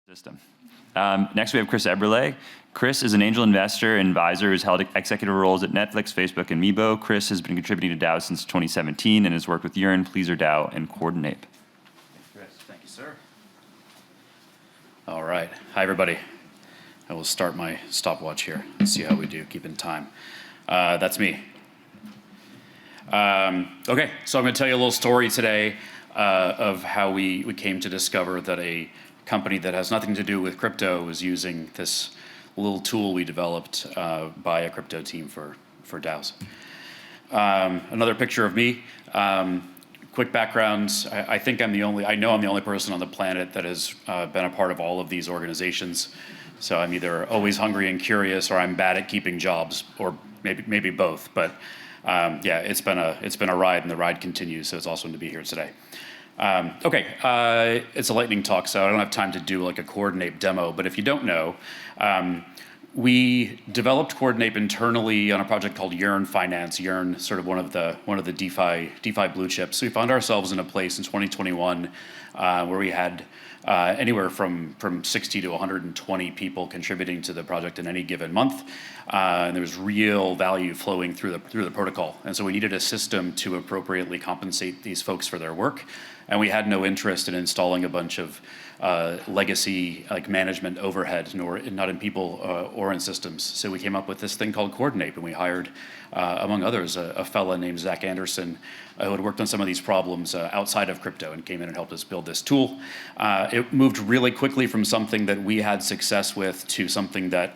System. Next, we have Chris Eberle. Chris is an angel investor and advisor who's held executive roles at Netflix, Facebook, and Meebo. Chris has been contributing to DAO since 2017 and has worked with Yearn, PleasrDAO, and Coordinape. Chris. Thank you, sir. All right. Hi, everybody. I will start my stopwatch here and see how we do, keeping time. That's me. Okay, so I'm going to tell you a little story today of how we came to discover that a company that has nothing to do with crypto is using this little tool we developed by a crypto team for DAOs. Another picture of me. Quick background, I know I'm the only person on the planet that has been a part of all of these organizations. So I'm either always hungry and curious, or I'm bad at keeping jobs, or maybe both. But yeah, it's been a ride, and the ride continues. So it's awesome to be here today. Okay, it's a lightning talk, so I don't have time to do like a Coordinape demo. But if you don't know, we developed Coordinape internally on a project called Yearn Finance. Yearn, sort of one of the DeFi blue chips. So we found ourselves in a place in 2021 where we had anywhere from 60 to 120 people contributing to the project in any given month, and there was real value flowing through the protocol. And so we needed a system to appropriately compensate these folks for their work, and we had no interest in installing a bunch of legacy like management overhead, not in people or in systems. So we came up with this thing called Coordinape, and we hired, among others, a fella named Zach Anderson who had worked on some of these problems outside of crypto and came in and helped us build this tool. It moved really quickly from something that we had success with to something that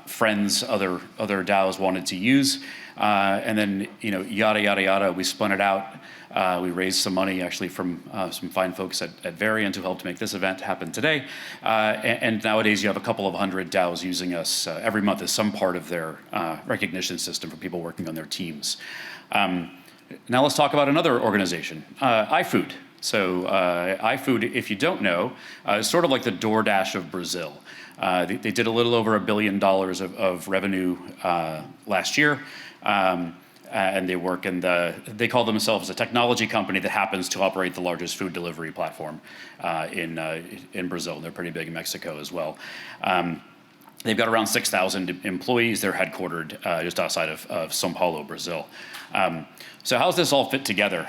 friends, other DAOs wanted to use. And then, yada, yada, yada, we spun it out. We raised some money actually from some fine folks at Defiant who helped make this event happen today. And nowadays you have a couple of hundred DAOs using us every month as some part of their recognition system for people working on their teams. Now let's talk about another organization, iFood. So iFood, if you don't know, is sort of like the DoorDash of Brazil. They did a little over $1 billion of revenue last year. And they work they call themselves a technology company that happens to operate the largest food delivery platform in Brazil. They're pretty big in Mexico as well. They've got around 6,000 employees. They're headquartered just outside of São Paulo, Brazil. So how's this all fit together?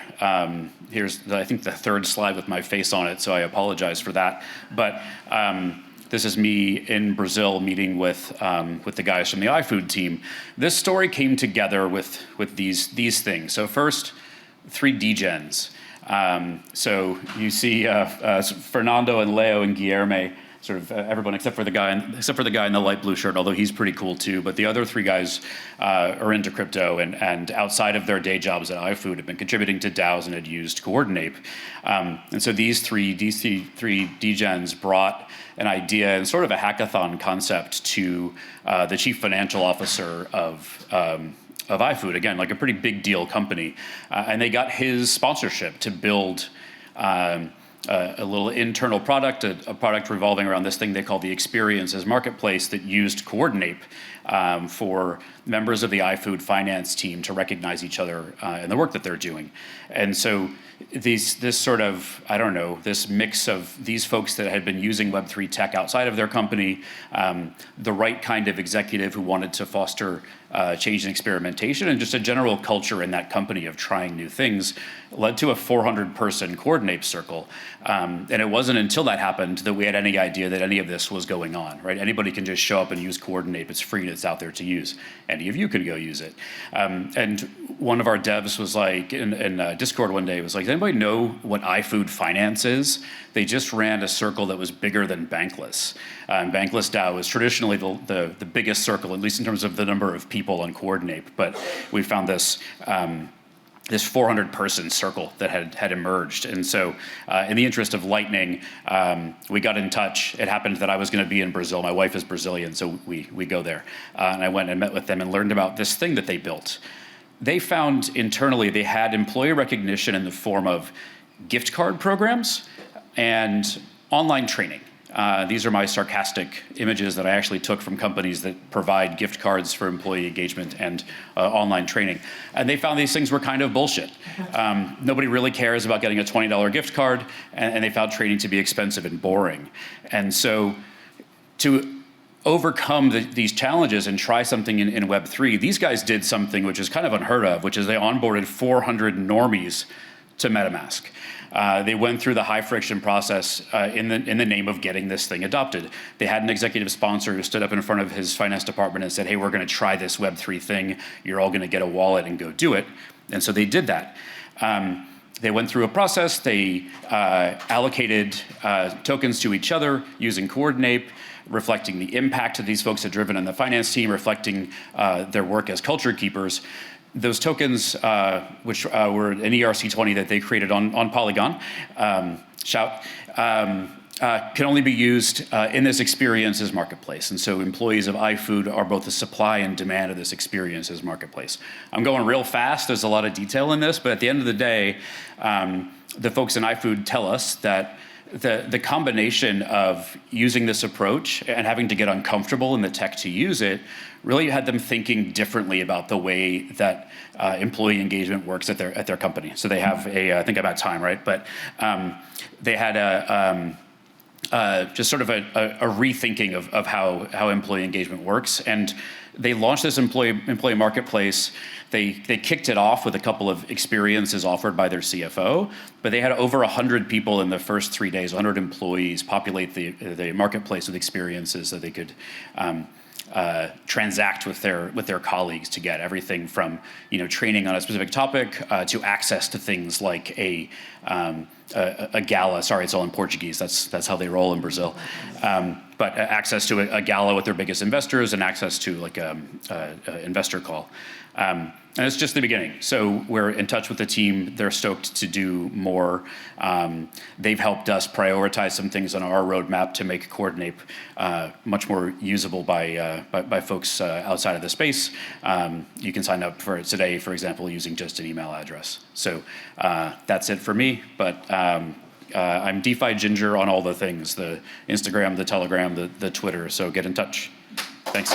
Here's, I think, the third slide with my face on it, so I apologize for that. But this is me in Brazil meeting with the guys from the iFood team. This story came together with these things. So first, 3 degens. So you see Fernando and Leo and Guilherme, sort of everyone except for the guy in the light blue shirt, although he's pretty cool too. But the other 3 guys are into crypto and outside of their day jobs at iFood have been contributing to DAOs and had used Coordinape. And so these three degens brought an idea and sort of a hackathon concept to the chief financial officer of iFood, again, like a pretty big deal company. And they got his sponsorship to build a little internal product, a product revolving around this thing they call the Experiences Marketplace that used Coordinape for members of the iFood finance team to recognize each other in the work that they're doing. And so this sort of, this mix of these folks that had been using Web3 tech outside of their company, the right kind of executive who wanted to foster change and experimentation, and just a general culture in that company of trying new things, led to a 400-person Coordinape circle. And it wasn't until that happened that we had any idea that any of this was going on, right? Anybody can just show up and use Coordinape. It's free and it's out there to use. Any of you can go use it. And one of our devs was like, in Discord one day, was like, does anybody know what iFood Finance is? They just ran a circle that was bigger than Bankless. Bankless DAO is traditionally the biggest circle, at least in terms of the number of people on Coordinape. But we found this 400-person circle that had emerged. And so in the interest of lightning, we got in touch. It happened that I was going to be in Brazil. My wife is Brazilian, so we go there. And I went and met with them and learned about this thing that they built. They found internally they had employee recognition in the form of gift card programs and online training. These are my sarcastic images that I actually took from companies that provide gift cards for employee engagement and online training. And they found these things were kind of bullshit. Nobody really cares about getting a $20 gift card, and they found training to be expensive and boring. And so to overcome these challenges and try something in Web3, these guys did something which is kind of unheard of, which is they onboarded 400 normies to MetaMask. They went through the high friction process in the name of getting this thing adopted. They had an executive sponsor who stood up in front of his finance department and said, hey, we're going to try this Web3 thing. You're all going to get a wallet and go do it. And so they did that. They went through a process. They allocated tokens to each other using Coordinape, reflecting the impact that these folks had driven in the finance team, reflecting their work as culture keepers. Those tokens, which were an ERC20 that they created on Polygon, can only be used in this experiences marketplace. And so employees of iFood are both the supply and demand of this experiences marketplace. I'm going real fast. There's a lot of detail in this, but at the end of the day, the folks in iFood tell us that the combination of using this approach and having to get uncomfortable in the tech to use it really had them thinking differently about the way that employee engagement works at their company. So they have I think I'm out of time, right? But they had just sort of a rethinking of how employee engagement works. And they launched this employee marketplace. They kicked it off with a couple of experiences offered by their CFO, but they had over 100 people in the first 3 days, 100 employees populate the marketplace with experiences that they could transact with their colleagues to get everything from training on a specific topic to access to things like a gala. Sorry, it's all in Portuguese. That's how they roll in Brazil. But access to a gala with their biggest investors and access to like a investor call. And it's just the beginning. So we're in touch with the team. They're stoked to do more. They've helped us prioritize some things on our roadmap to make Coordinape much more usable by folks outside of the space. You can sign up for it today, for example, using just an email address. So that's it for me. But I'm DeFi Ginger on all the things, the Instagram, the Telegram, the Twitter. So get in touch. Thanks.